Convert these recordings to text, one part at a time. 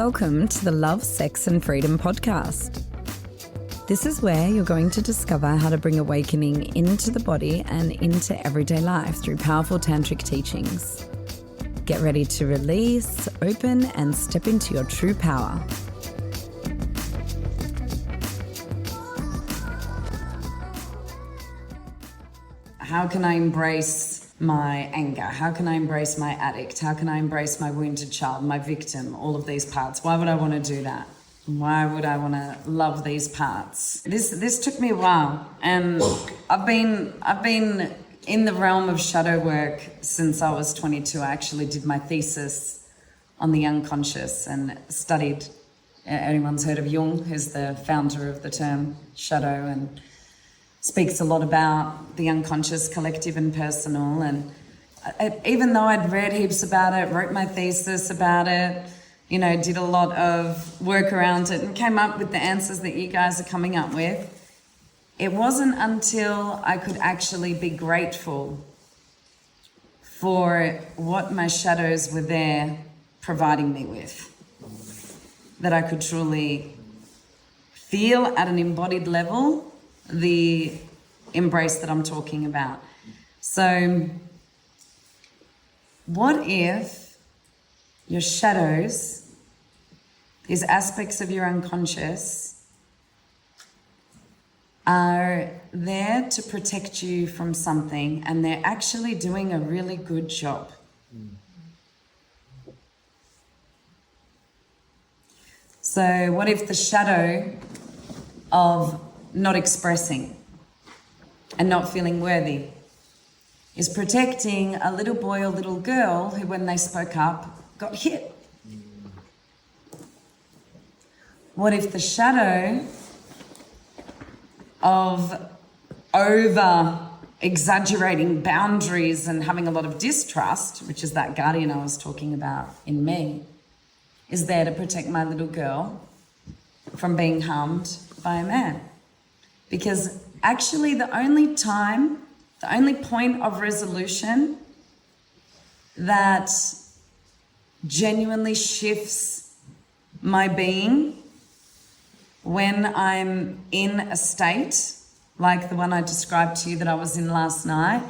Welcome to the Love, Sex and Freedom podcast. This is where you're going to discover how to bring awakening into the body and into everyday life through powerful tantric teachings. Get ready to release, open and step into your true power. How can I embrace my anger? How can I embrace my addict? How can I embrace my wounded child, my victim, all of these parts? Why would I want to do that? Why would I want to love these parts? This took me a while, and I've been in the realm of shadow work since I was 22. I actually did my thesis on the unconscious and studied. Anyone's heard of Jung, who's the founder of the term shadow, and speaks a lot about the unconscious, collective and personal. And even though I'd read heaps about it, wrote my thesis about it, did a lot of work around it and came up with the answers that you guys are coming up with, it wasn't until I could actually be grateful for what my shadows were there providing me with that I could truly feel at an embodied level the embrace that I'm talking about. So what if your shadows, these aspects of your unconscious, are there to protect you from something and they're actually doing a really good job? So what if the shadow of not expressing and not feeling worthy is protecting a little boy or little girl who, when they spoke up, got hit? What if the shadow of over exaggerating boundaries and having a lot of distrust, which is that guardian I was talking about in me, is there to protect my little girl from being harmed by a man? Because actually the only point of resolution that genuinely shifts my being when I'm in a state like the one I described to you that I was in last night,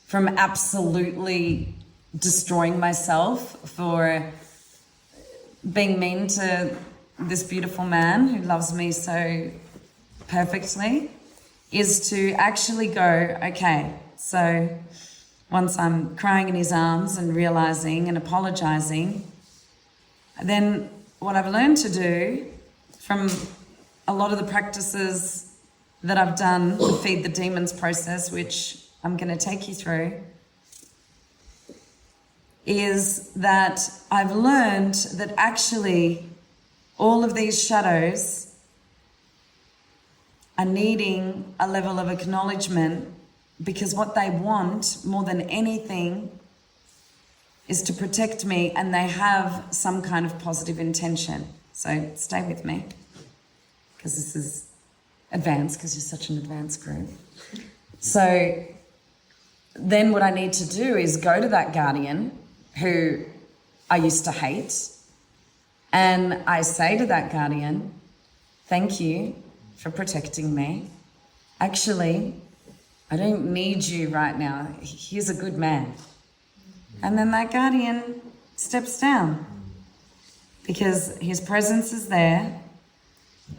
from absolutely destroying myself for being mean to this beautiful man who loves me so perfectly, is to actually go, okay, so once I'm crying in his arms and realizing and apologizing, then what I've learned to do from a lot of the practices that I've done, the Feed the Demons process, which I'm going to take you through, is that I've learned that actually all of these shadows are needing a level of acknowledgement, because what they want more than anything is to protect me, and they have some kind of positive intention. So stay with me, because this is advanced, because you're such an advanced group. So then what I need to do is go to that guardian who I used to hate, and I say to that guardian, thank you for protecting me. Actually, I don't need you right now. He's a good man. And then that guardian steps down because his presence is there.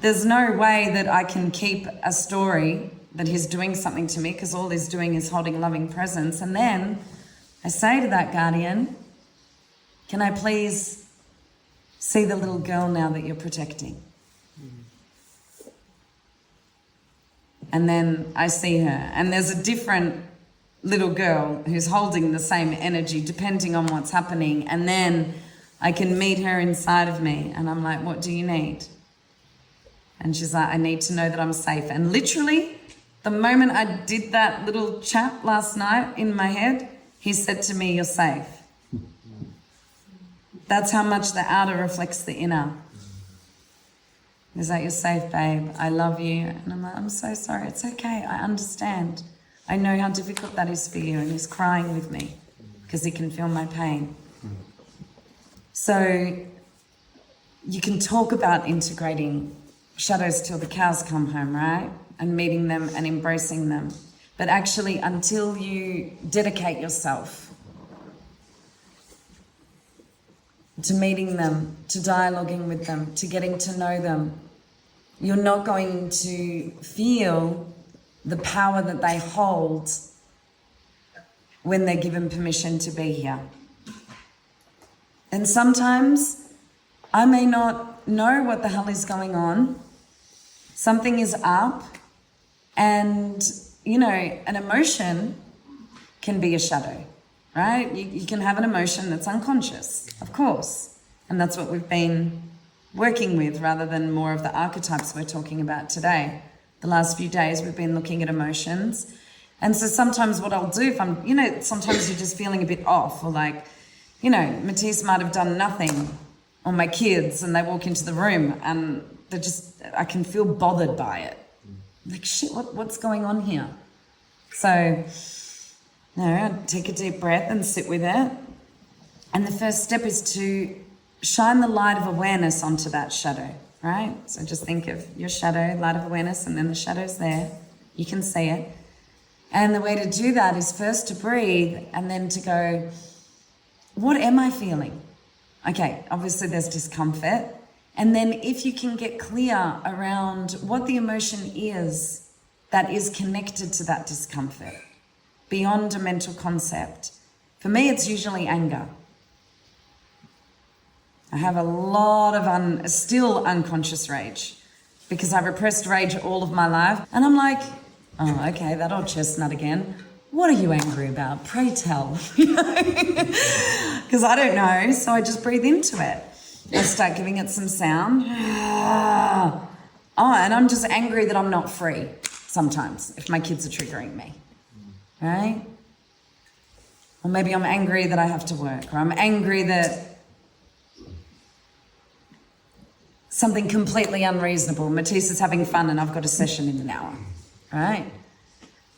There's no way that I can keep a story that he's doing something to me, because all he's doing is holding loving presence. And then I say to that guardian, can I please see the little girl now that you're protecting? And then I see her, and there's a different little girl who's holding the same energy depending on what's happening. And then I can meet her inside of me, and I'm like, what do you need? And she's like, I need to know that I'm safe. And literally, the moment I did that little chat last night in my head, he said to me, you're safe. That's how much the outer reflects the inner. He's like, you're safe, babe. I love you. And I'm like, I'm so sorry. It's okay. I understand. I know how difficult that is for you. And he's crying with me because he can feel my pain. So you can talk about integrating shadows till the cows come home, right? And meeting them and embracing them. But actually, until you dedicate yourself to meeting them, to dialoguing with them, to getting to know them, you're not going to feel the power that they hold when they're given permission to be here. And sometimes I may not know what the hell is going on. Something is up, and, you know, an emotion can be a shadow, right? You can have an emotion that's unconscious, of course. And that's what we've been working with rather than more of the archetypes we're talking about today. The last few days we've been looking at emotions. And so sometimes what I'll do if I'm, you know, sometimes you're just feeling a bit off, or like, you know, Matisse might have done nothing, or my kids, and they walk into the room and they're just, I can feel bothered by it. Like, shit, what's going on here? So, I take a deep breath and sit with it. And the first step is to shine the light of awareness onto that shadow, right? So just think of your shadow, light of awareness, and then the shadow's there. You can see it. And the way to do that is first to breathe and then to go, what am I feeling? Okay, obviously there's discomfort. And then if you can get clear around what the emotion is that is connected to that discomfort, beyond a mental concept. For me, it's usually anger. I have a lot of still unconscious rage because I repressed rage all of my life. And I'm like, oh, okay, that old chestnut again. What are you angry about? Pray tell. Because I don't know, so I just breathe into it. I start giving it some sound. Oh, and I'm just angry that I'm not free sometimes if my kids are triggering me, right? Or maybe I'm angry that I have to work, or I'm angry that something completely unreasonable. Matisse is having fun and I've got a session in an hour, right?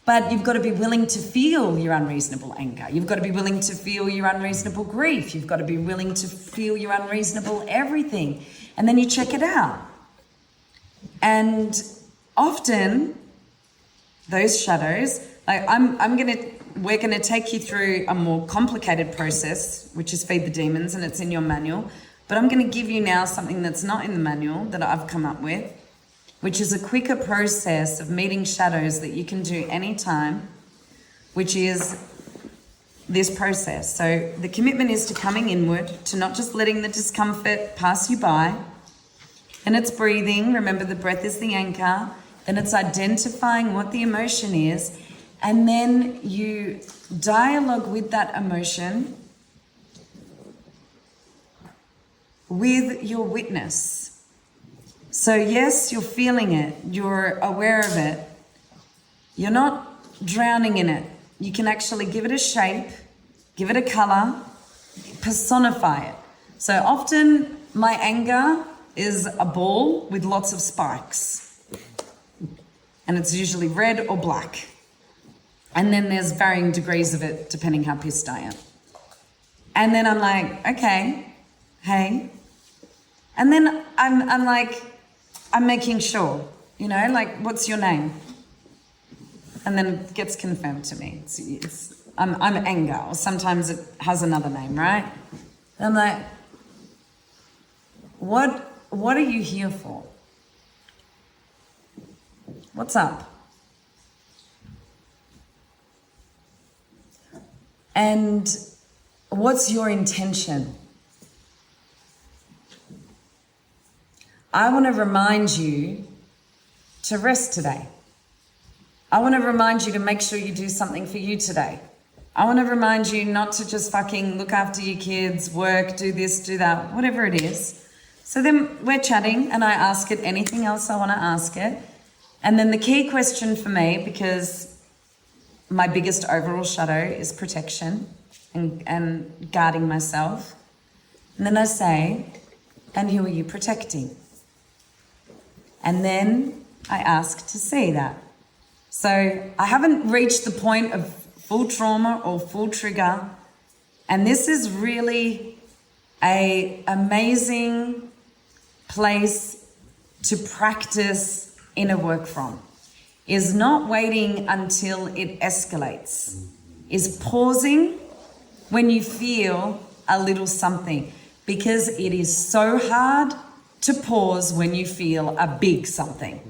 But you've got to be willing to feel your unreasonable anger. You've got to be willing to feel your unreasonable grief. You've got to be willing to feel your unreasonable everything. And then you check it out. And often those shadows, like we're going to take you through a more complicated process, which is Feed the Demons, and it's in your manual. But I'm going to give you now something that's not in the manual that I've come up with, which is a quicker process of meeting shadows that you can do anytime, which is this process. So the commitment is to coming inward, to not just letting the discomfort pass you by. And it's breathing. Remember, the breath is the anchor. Then it's identifying what the emotion is. And then you dialogue with that emotion with your witness. So yes, you're feeling it, you're aware of it, you're not drowning in it. You can actually give it a shape, give it a color, personify it. So often my anger is a ball with lots of spikes, and it's usually red or black. And then there's varying degrees of it depending how pissed I am. And then I'm like, okay, hey. And then I'm like, I'm making sure, you know, like, what's your name? And then it gets confirmed to me. I'm anger, or sometimes it has another name, right? And I'm like, what are you here for? What's up? And what's your intention? I want to remind you to rest today. I want to remind you to make sure you do something for you today. I want to remind you not to just fucking look after your kids, work, do this, do that, whatever it is. So then we're chatting and I ask it anything else I want to ask it. And then the key question for me, because my biggest overall shadow is protection and guarding myself. And then I say, and who are you protecting? And then I ask to see that. So I haven't reached the point of full trauma or full trigger. And this is really an amazing place to practice inner work from, is not waiting until it escalates, is pausing when you feel a little something, because it is so hard to pause when you feel a big something.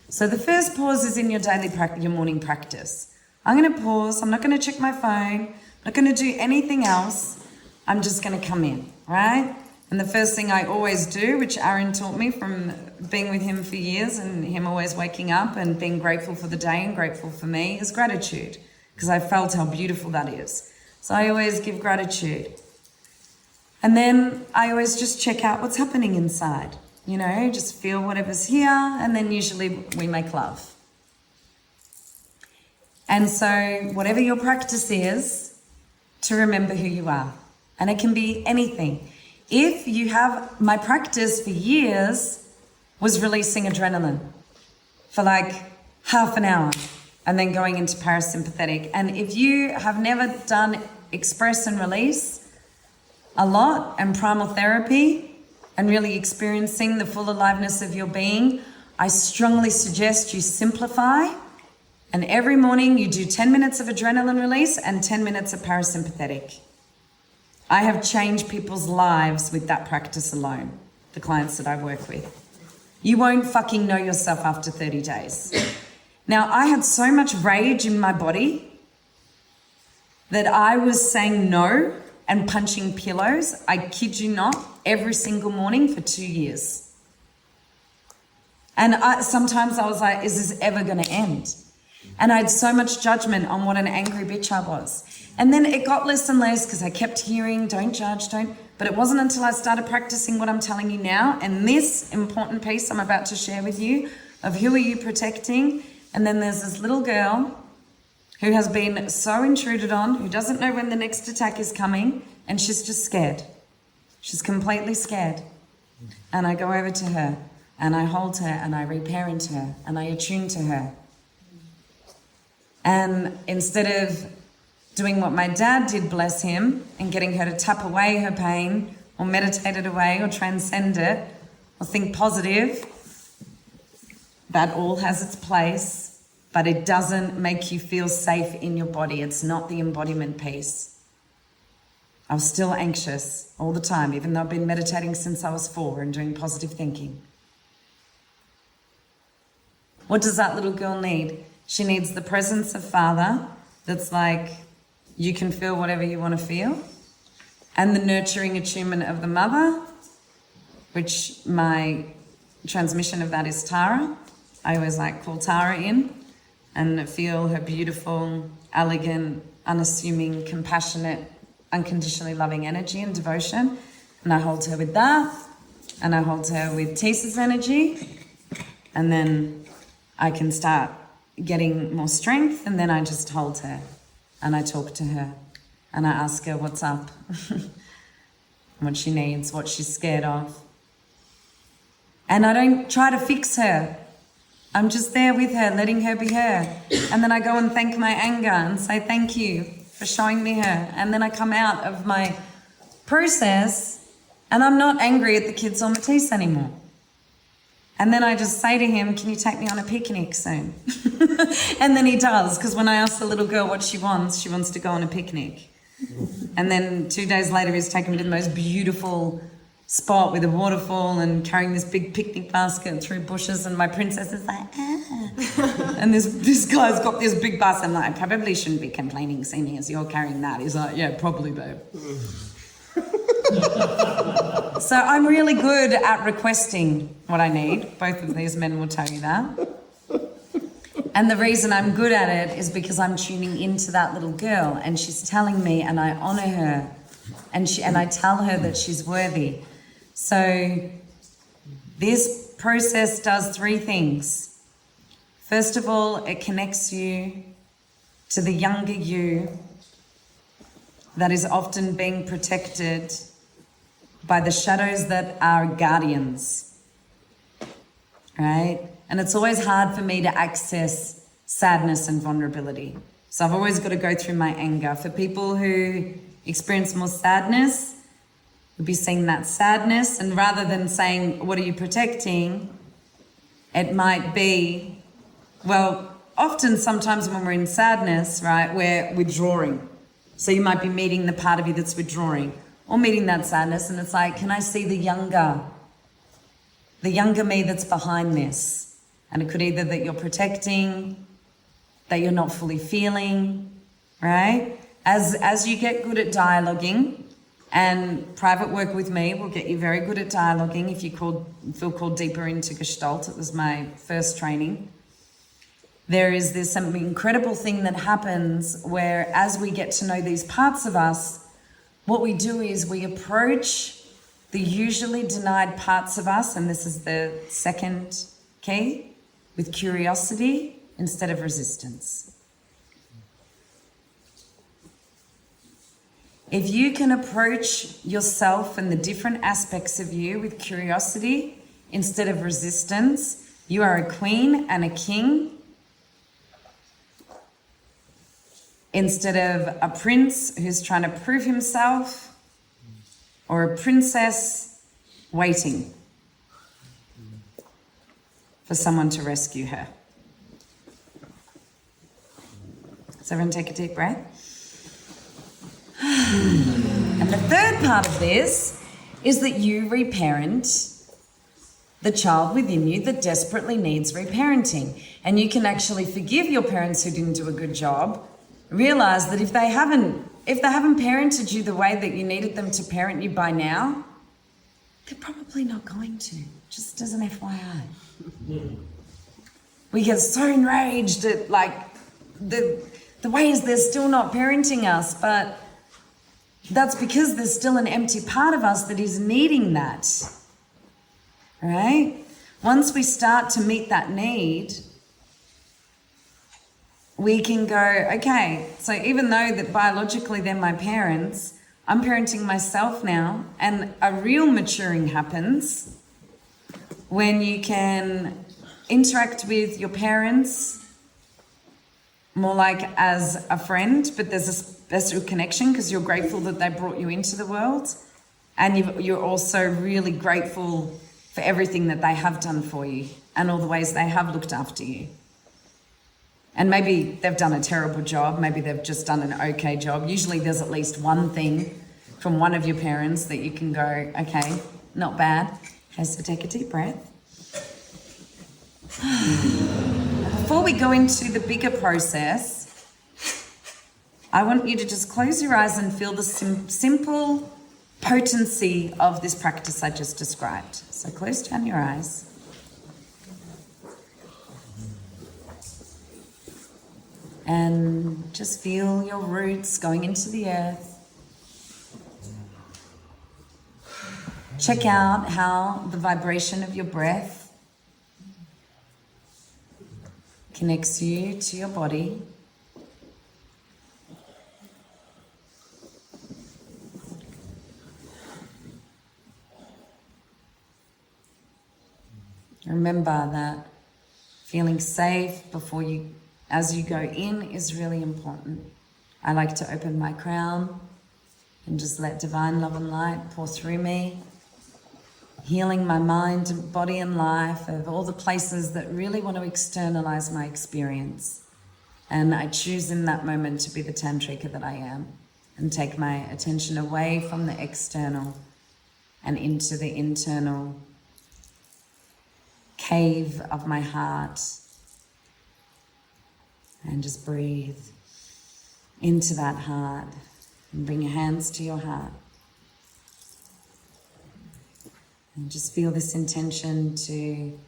So the first pause is in your daily practice, your morning practice. I'm going to pause. I'm not going to check my phone. I'm not going to do anything else. I'm just going to come in, right? And the first thing I always do, which Aaron taught me from being with him for years and him always waking up and being grateful for the day and grateful for me, is gratitude, because I felt how beautiful that is. So I always give gratitude. And then I always just check out what's happening inside. You know, just feel whatever's here, and then usually we make love. And so whatever your practice is, to remember who you are. And it can be anything. If you have, my practice for years was releasing adrenaline for like half an hour and then going into parasympathetic. And if you have never done express and release a lot and primal therapy, and really experiencing the full aliveness of your being, I strongly suggest you simplify, and every morning you do 10 minutes of adrenaline release and 10 minutes of parasympathetic. I have changed people's lives with that practice alone, the clients that I work with. You won't fucking know yourself after 30 days. Now, I had so much rage in my body that I was saying no and punching pillows, I kid you not, every single morning for 2 years. And sometimes I was like, is this ever going to end? And I had so much judgment on what an angry bitch I was. And then it got less and less because I kept hearing, don't judge, don't. But it wasn't until I started practicing what I'm telling you now, and this important piece I'm about to share with you of who are you protecting. And then there's this little girl who has been so intruded on, who doesn't know when the next attack is coming, and she's just scared. She's completely scared. And I go over to her, and I hold her, and I reparent her, and I attune to her. And instead of doing what my dad did, bless him, and getting her to tap away her pain, or meditate it away, or transcend it, or think positive, that all has its place. But it doesn't make you feel safe in your body. It's not the embodiment piece. I was still anxious all the time, even though I've been meditating since I was 4 and doing positive thinking. What does that little girl need? She needs the presence of Father that's like, you can feel whatever you want to feel, and the nurturing attunement of the mother, which my transmission of that is Tara. I always like call Tara in and feel her beautiful, elegant, unassuming, compassionate, unconditionally loving energy and devotion. And I hold her with that, and I hold her with Tisa's energy, and then I can start getting more strength, and then I just hold her and I talk to her and I ask her what's up, what she needs, what she's scared of. And I don't try to fix her. I'm just there with her, letting her be her. And then I go and thank my anger and say thank you for showing me her. And then I come out of my process and I'm not angry at the kids or Matisse anymore. And then I just say to him, can you take me on a picnic soon? And then he does, because when I ask the little girl what she wants to go on a picnic. And then 2 days later, he's taken me to the most beautiful spot with a waterfall and carrying this big picnic basket through bushes, and my princess is like, ah. And this guy's got this big basket. I'm like, I probably shouldn't be complaining, seeing as you're carrying that. He's like, yeah, probably, babe. So I'm really good at requesting what I need. Both of these men will tell you that. And the reason I'm good at it is because I'm tuning into that little girl, and she's telling me, and I honor her, and I tell her that she's worthy. So this process does 3 things. First of all, it connects you to the younger you that is often being protected by the shadows that are guardians, right? And it's always hard for me to access sadness and vulnerability. So I've always got to go through my anger. For people who experience more sadness, We'll be seeing that sadness, and rather than saying, what are you protecting? It might be, well, often sometimes when we're in sadness, right, we're withdrawing. So you might be meeting the part of you that's withdrawing, or meeting that sadness, and it's like, can I see the younger me that's behind this? And it could either that you're protecting, that you're not fully feeling, right? As you get good at dialoguing, and private work with me will get you very good at dialoguing. If you feel called deeper into Gestalt, it was my first training. There's some incredible thing that happens where as we get to know these parts of us, what we do is we approach the usually denied parts of us, and this is the second key, with curiosity instead of resistance. If you can approach yourself and the different aspects of you with curiosity instead of resistance, you are a queen and a king instead of a prince who's trying to prove himself, or a princess waiting for someone to rescue her. So everyone take a deep breath. And the third part of this is that you reparent the child within you that desperately needs reparenting. And you can actually forgive your parents who didn't do a good job. Realize that if they haven't parented you the way that you needed them to parent you by now, they're probably not going to, just as an FYI. We get so enraged at like the ways they're still not parenting us, but that's because there's still an empty part of us that is needing that, right? Once we start to meet that need, we can go, okay, so even though that biologically they're my parents, I'm parenting myself now, and a real maturing happens when you can interact with your parents more like as a friend, but there's a special connection because you're grateful that they brought you into the world, and you're also really grateful for everything that they have done for you and all the ways they have looked after you. And maybe they've done a terrible job, maybe they've just done an okay job. Usually there's at least one thing from one of your parents that you can go, okay, not bad. Okay, so take a deep breath. Before we go into the bigger process, I want you to just close your eyes and feel the simple potency of this practice I just described. So close down your eyes. And just feel your roots going into the earth. Check out how the vibration of your breath connects you to your body. Remember that feeling safe as you go in is really important. I like to open my crown and just let divine love and light pour through me, healing my mind, body and life of all the places that really want to externalize my experience. And I choose in that moment to be the tantrika that I am and take my attention away from the external and into the internal cave of my heart. And just breathe into that heart and bring your hands to your heart. And just feel this intention to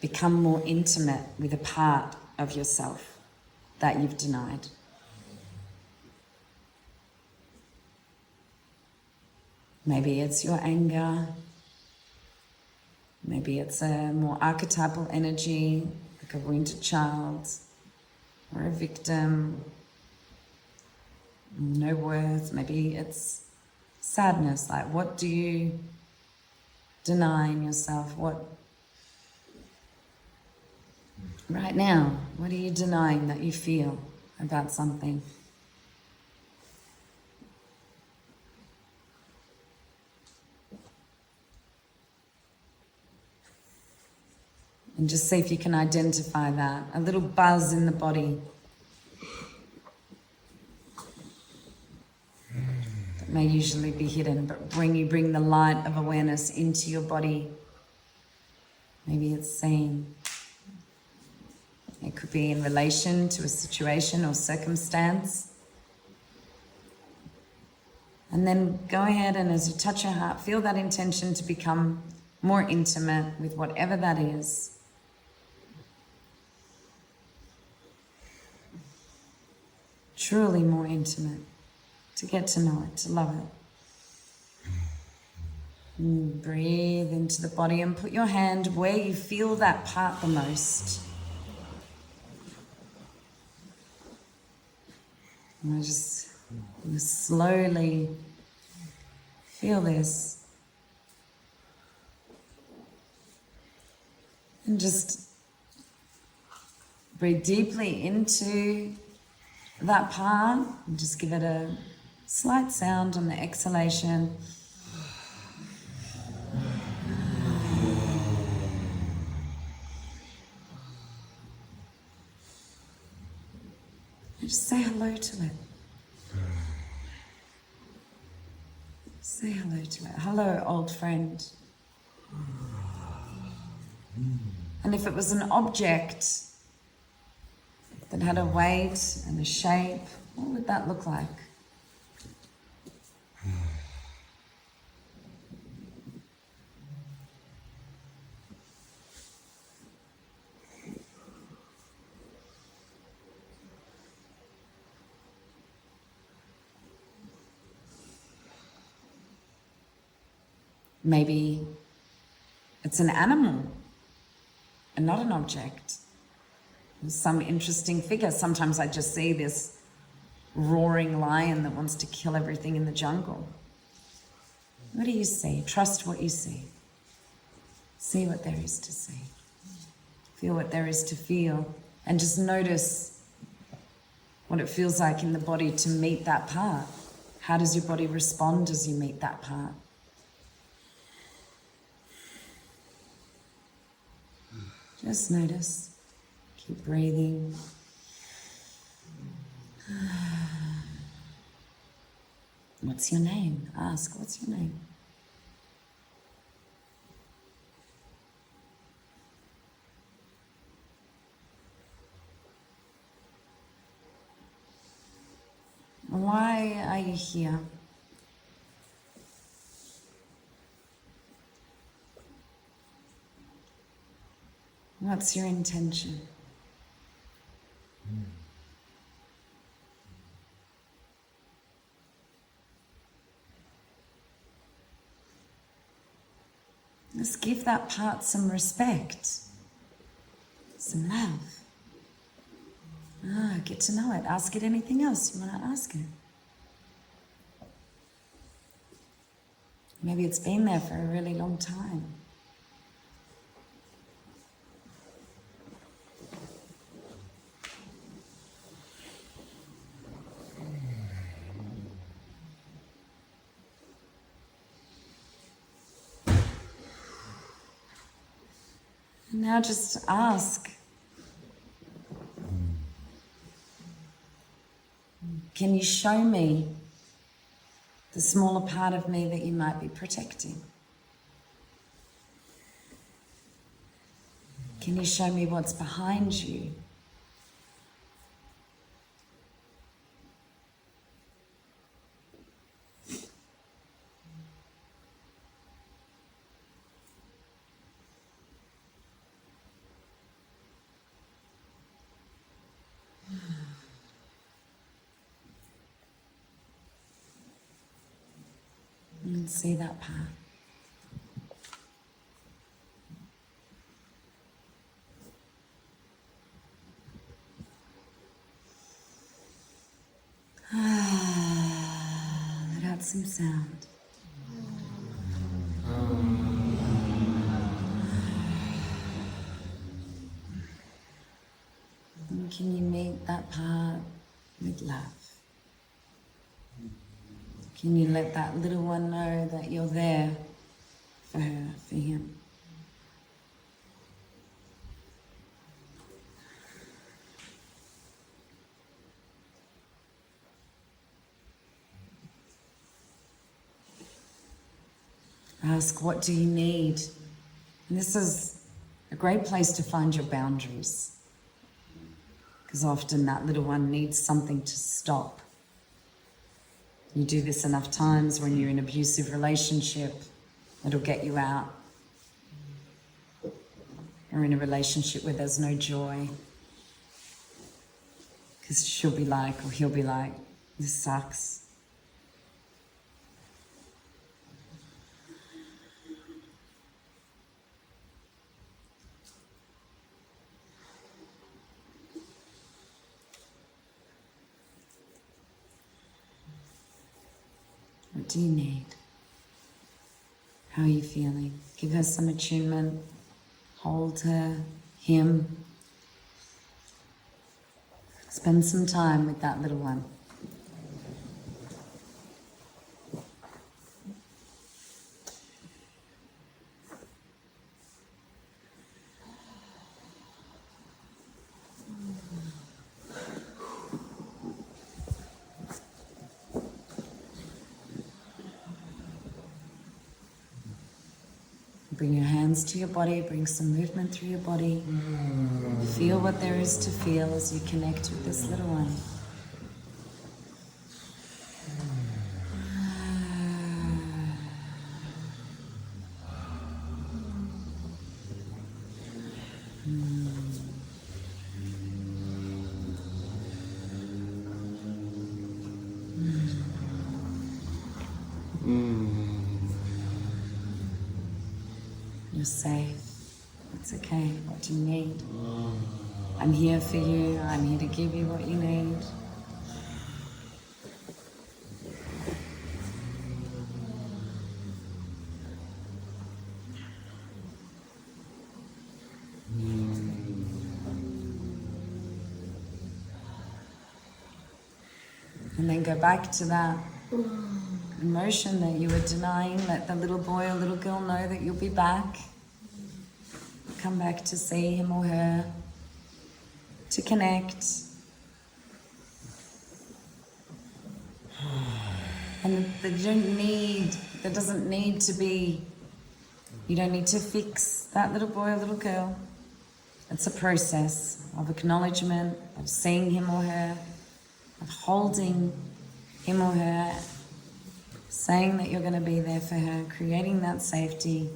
become more intimate with a part of yourself that you've denied. Maybe it's your anger. Maybe it's a more archetypal energy, like a wounded child or a victim, no worth. Maybe it's sadness, like what do you deny in yourself? What right now, what are you denying that you feel about something? And just see if you can identify that. A little buzz in the body that may usually be hidden, but when you bring the light of awareness into your body, maybe it's seen. It could be in relation to a situation or circumstance. And then go ahead and as you touch your heart, feel that intention to become more intimate with whatever that is. Truly more intimate, to get to know it, to love it. And breathe into the body and put your hand where you feel that part the most. And just slowly feel this. And just breathe deeply into that part and just give it a slight sound on the exhalation. And just say hello to it. Say hello to it. Hello, old friend. And if it was an object that had a weight and a shape, what would that look like? Maybe it's an animal and not an object. Some interesting figure. Sometimes I just see this roaring lion that wants to kill everything in the jungle. What do you see? Trust what you see. See what there is to see. Feel what there is to feel. And just notice what it feels like in the body to meet that part. How does your body respond as you meet that part? Just notice. Keep breathing. What's your name? Ask, what's your name? Why are you here? What's your intention? Just give that part some respect, some love. Get to know it. Ask it anything else you want to ask it. Maybe it's been there for a really long time. Now just ask, can you show me the smaller part of me that you might be protecting? Can you show me what's behind you? And see that part. Let out some sound. And can you meet that part with love? Can you let that little one know that you're there for her, for him? Ask, what do you need? And this is a great place to find your boundaries, because often that little one needs something to stop. You do this enough times when you're in an abusive relationship, it'll get you out. Or in a relationship where there's no joy, because she'll be like, or he'll be like, this sucks. What do you need? How are you feeling? Give her some attunement. Hold her, him. Spend some time with that little one. Bring your hands to your body, bring some movement through your body. Feel what there is to feel as you connect with this little one. You're safe. It's okay. What do you need? I'm here for you. I'm here to give you what you need. And then go back to that emotion that you were denying. Let the little boy or little girl know that you'll be back. Come back to see him or her, to connect. And there doesn't need to be, you don't need to fix that little boy or little girl. It's a process of acknowledgement, of seeing him or her, of holding him or her, saying that you're going to be there for her, creating that safety,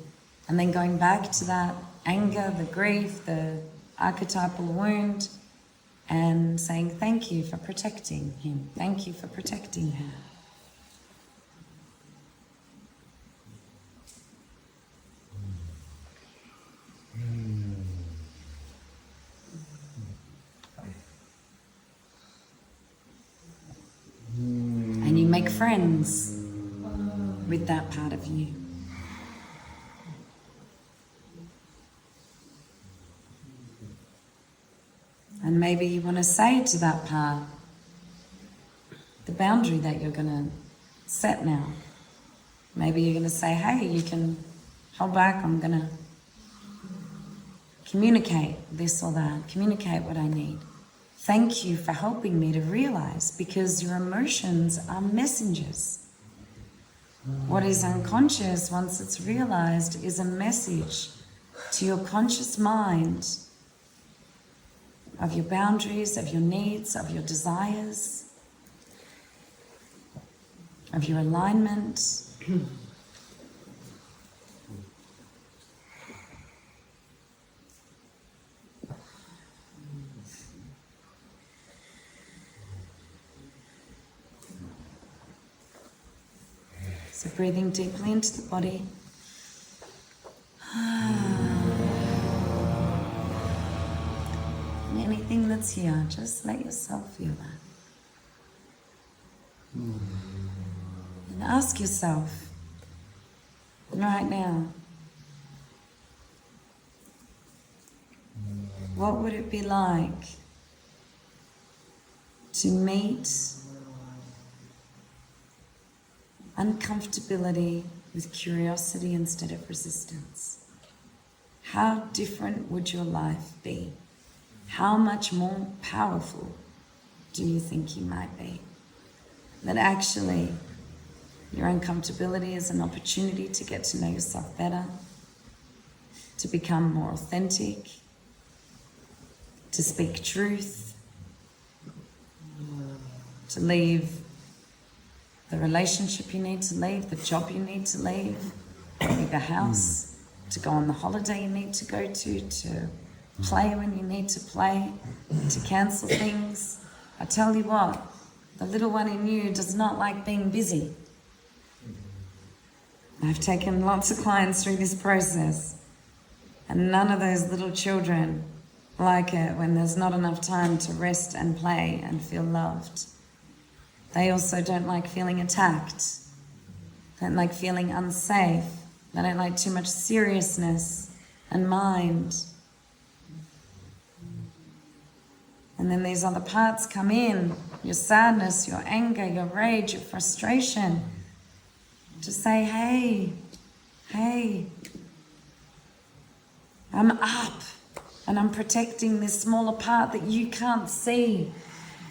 and then going back to that anger, the grief, the archetypal wound, and saying thank you for protecting him, thank you for protecting her. And you make friends with that part of you. And maybe you want to say to that part the boundary that you're going to set now. Maybe you're going to say, hey, you can hold back, I'm going to communicate this or that, communicate what I need. Thank you for helping me to realize, because your emotions are messengers. What is unconscious, once it's realized, is a message to your conscious mind of your boundaries, of your needs, of your desires, of your alignment. So breathing deeply into the body. And anything that's here, just let yourself feel that. And ask yourself, right now, what would it be like to meet uncomfortability with curiosity instead of resistance? How different would your life be? How much more powerful do you think you might be? That actually Your uncomfortability is an opportunity to get to know yourself better, to become more authentic, to speak truth, to leave the relationship you need to leave, the job you need to leave the house, to go on the holiday you need to go to play when you need to play, to cancel things. I tell you what, the little one in you does not like being busy. I've taken lots of clients through this process, and none of those little children like it when there's not enough time to rest and play and feel loved. They also don't like feeling attacked, don't like feeling unsafe, they don't like too much seriousness and mind. And then these other parts come in, your sadness, your anger, your rage, your frustration, to say, hey, I'm up and I'm protecting this smaller part that you can't see,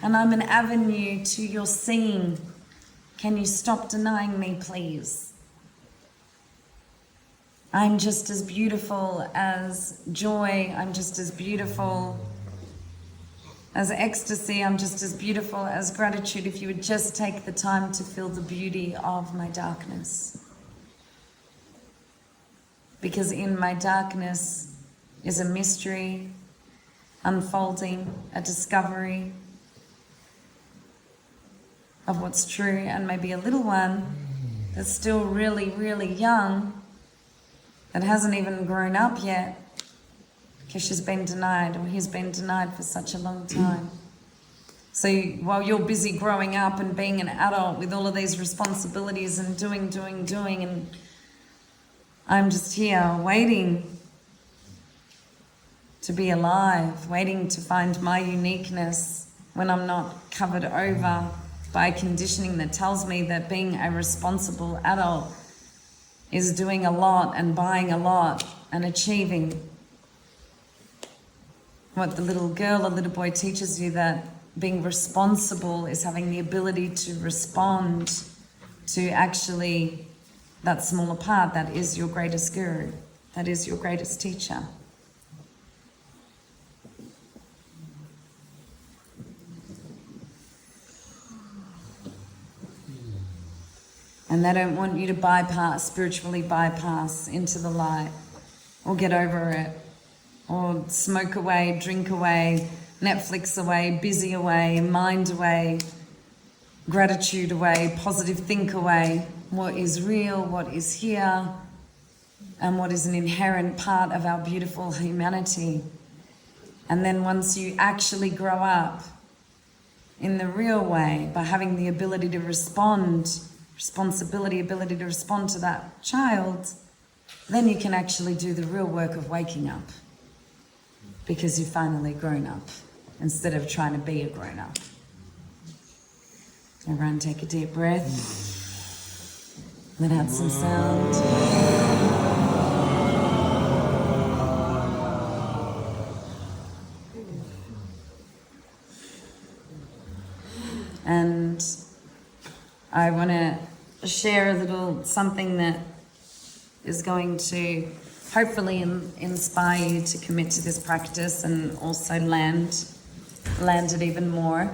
and I'm an avenue to your seeing. Can you stop denying me, please? I'm just as beautiful as joy. I'm just as beautiful as ecstasy. I'm just as beautiful as gratitude if you would just take the time to feel the beauty of my darkness. Because in my darkness is a mystery unfolding, a discovery of what's true, and maybe a little one that's still really, really young, that hasn't even grown up yet, because she's been denied, or he's been denied for such a long time. So while you're busy growing up and being an adult with all of these responsibilities and doing, and I'm just here waiting to be alive, waiting to find my uniqueness when I'm not covered over by conditioning that tells me that being a responsible adult is doing a lot and buying a lot and achieving. What the little girl or little boy teaches you, that being responsible is having the ability to respond to actually that smaller part that is your greatest guru, that is your greatest teacher. And they don't want you to spiritually bypass into the light, or get over it, or smoke away, drink away, Netflix away, busy away, mind away, gratitude away, positive think away. What is real, what is here, and what is an inherent part of our beautiful humanity. And then once you actually grow up in the real way, by having the ability to respond, ability to respond to that child, then you can actually do the real work of waking up, because you've finally grown up instead of trying to be a grown up. Everyone take a deep breath. Let out some sound. And I want to share a little something that is going to hopefully inspire you to commit to this practice and also land it even more.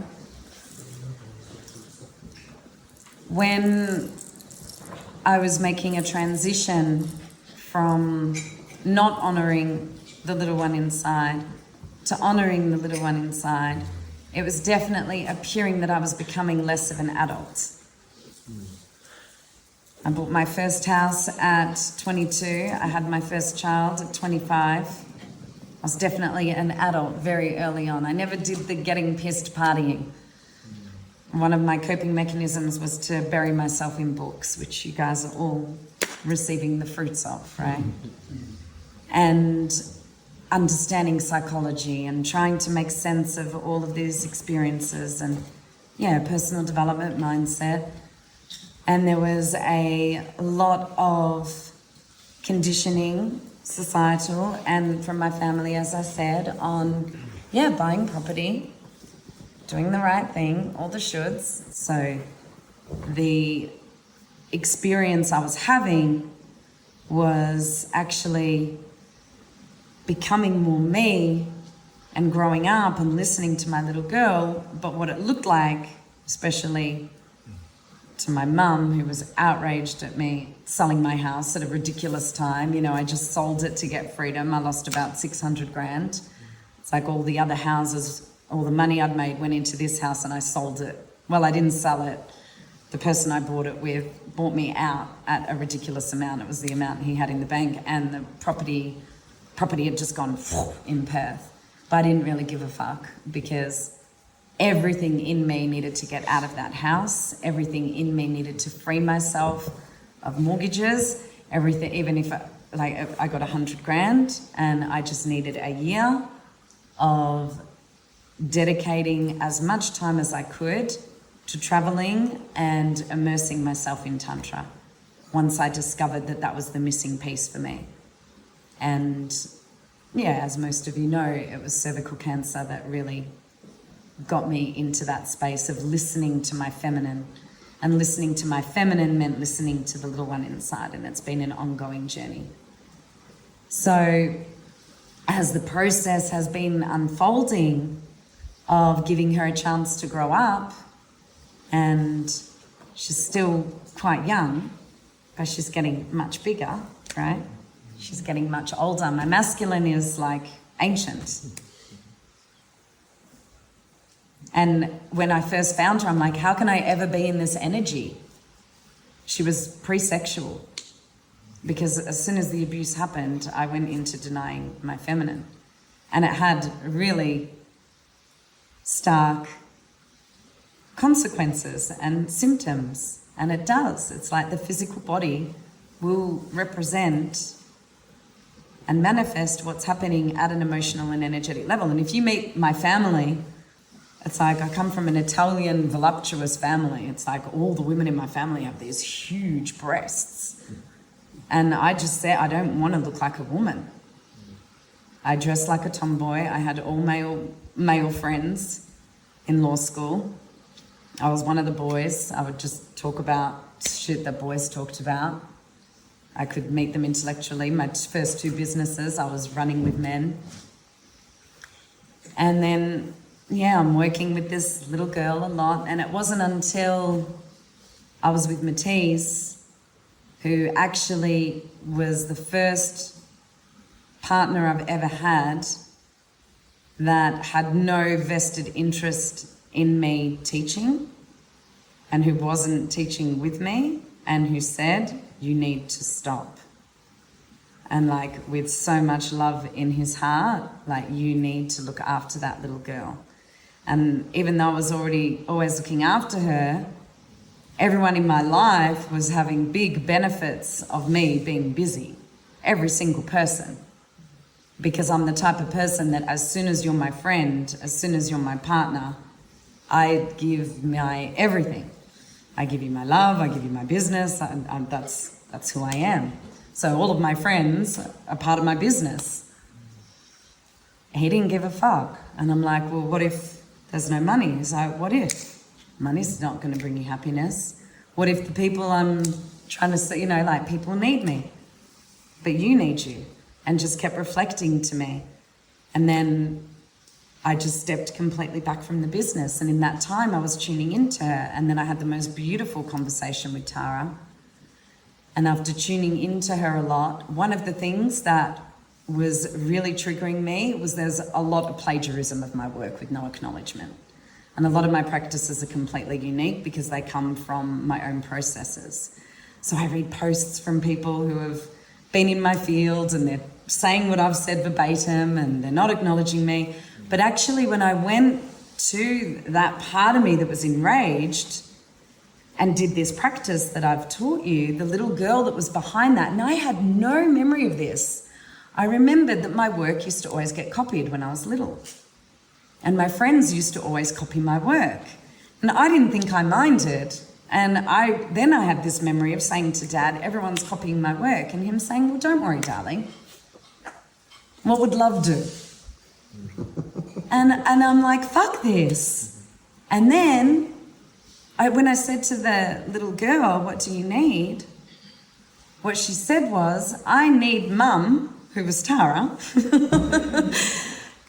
When I was making a transition from not honoring the little one inside to honoring the little one inside, it was definitely appearing that I was becoming less of an adult. I bought my first house at 22. I had my first child at 25. I was definitely an adult very early on. I never did the getting pissed partying. One of my coping mechanisms was to bury myself in books, which you guys are all receiving the fruits of, right? And understanding psychology and trying to make sense of all of these experiences and, personal development mindset. And there was a lot of conditioning, societal, and from my family, as I said, on, buying property, doing the right thing, all the shoulds. So the experience I was having was actually becoming more me and growing up and listening to my little girl. But what it looked like, especially to my mum, who was outraged at me selling my house at a ridiculous time. You know, I just sold it to get freedom. I lost about 600 grand. It's like all the other houses, all the money I'd made went into this house and I sold it. Well, I didn't sell it. The person I bought it with bought me out at a ridiculous amount. It was the amount he had in the bank, and the property had just gone in Perth. But I didn't really give a fuck, because everything in me needed to get out of that house. Everything in me needed to free myself of mortgages. Everything, even if I got 100 grand and I just needed a year of dedicating as much time as I could to traveling and immersing myself in Tantra, once I discovered that that was the missing piece for me. And yeah, as most of you know, it was cervical cancer that really got me into that space of listening to my feminine. And listening to my feminine meant listening to the little one inside, and it's been an ongoing journey. So as the process has been unfolding of giving her a chance to grow up, and she's still quite young, but she's getting much bigger, right? She's getting much older. My masculine is like ancient. And when I first found her, I'm like, how can I ever be in this energy? She was pre-sexual, because as soon as the abuse happened, I went into denying my feminine. And it had really stark consequences and symptoms. And it does. It's like the physical body will represent and manifest what's happening at an emotional and energetic level. And if you meet my family, it's like I come from an Italian voluptuous family. It's like all the women in my family have these huge breasts. And I just said, I don't want to look like a woman. I dressed like a tomboy. I had all male friends in law school. I was one of the boys. I would just talk about shit that boys talked about. I could meet them intellectually. My first 2 businesses, I was running with men. And then, yeah, I'm working with this little girl a lot. And it wasn't until I was with Matisse, who actually was the first partner I've ever had that had no vested interest in me teaching, and who wasn't teaching with me, and who said, you need to stop. And like with so much love in his heart, like, you need to look after that little girl. And even though I was already always looking after her, everyone in my life was having big benefits of me being busy. Every single person. Because I'm the type of person that as soon as you're my friend, as soon as you're my partner, I give my everything. I give you my love, I give you my business, and that's who I am. So all of my friends are part of my business. He didn't give a fuck. And I'm like, well, what if there's no money? He's like, what if? Money's not going to bring you happiness. What if the people I'm trying to say, like, people need me, but you need you? And just kept reflecting to me. And then I just stepped completely back from the business. And in that time, I was tuning into her. And then I had the most beautiful conversation with Tara. And after tuning into her a lot, one of the things that was really triggering me was there's a lot of plagiarism of my work with no acknowledgement. And a lot of my practices are completely unique because they come from my own processes. So I read posts from people who have been in my field and they're saying what I've said verbatim and they're not acknowledging me. But actually, when I went to that part of me that was enraged and did this practice that I've taught you, the little girl that was behind that, and I had no memory of this. I remembered that my work used to always get copied when I was little. And my friends used to always copy my work. And I didn't think I minded. And then I had this memory of saying to Dad, everyone's copying my work. And him saying, well, don't worry, darling. What would love do? And I'm like, fuck this. And then when I said to the little girl, what do you need? What she said was, I need Mum, who was Tara,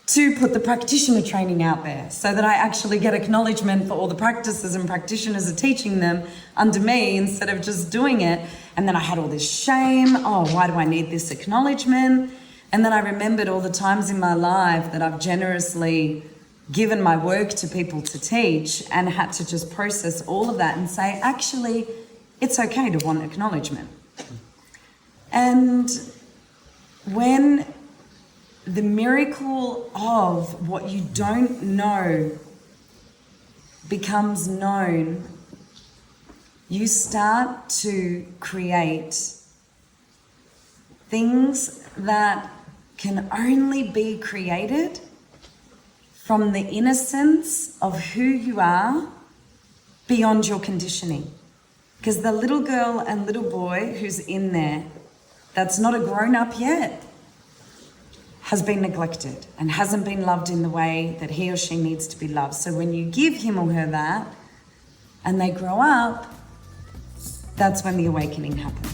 to put the practitioner training out there so that I actually get acknowledgement for all the practices and practitioners are teaching them under me instead of just doing it. And then I had all this shame. Oh, why do I need this acknowledgement? And then I remembered all the times in my life that I've generously given my work to people to teach and had to just process all of that and say, actually, it's okay to want acknowledgement. And when the miracle of what you don't know becomes known, you start to create things that can only be created from the innocence of who you are beyond your conditioning. Because the little girl and little boy who's in there, that's not a grown-up yet, has been neglected and hasn't been loved in the way that he or she needs to be loved. So when you give him or her that and they grow up, that's when the awakening happens.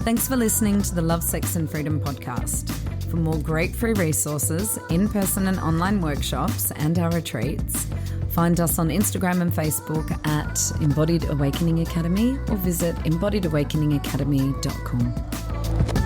Thanks for listening to the Love, Sex and Freedom podcast. For more great free resources, in-person and online workshops and our retreats, find us on Instagram and Facebook at Embodied Awakening Academy or visit embodiedawakeningacademy.com.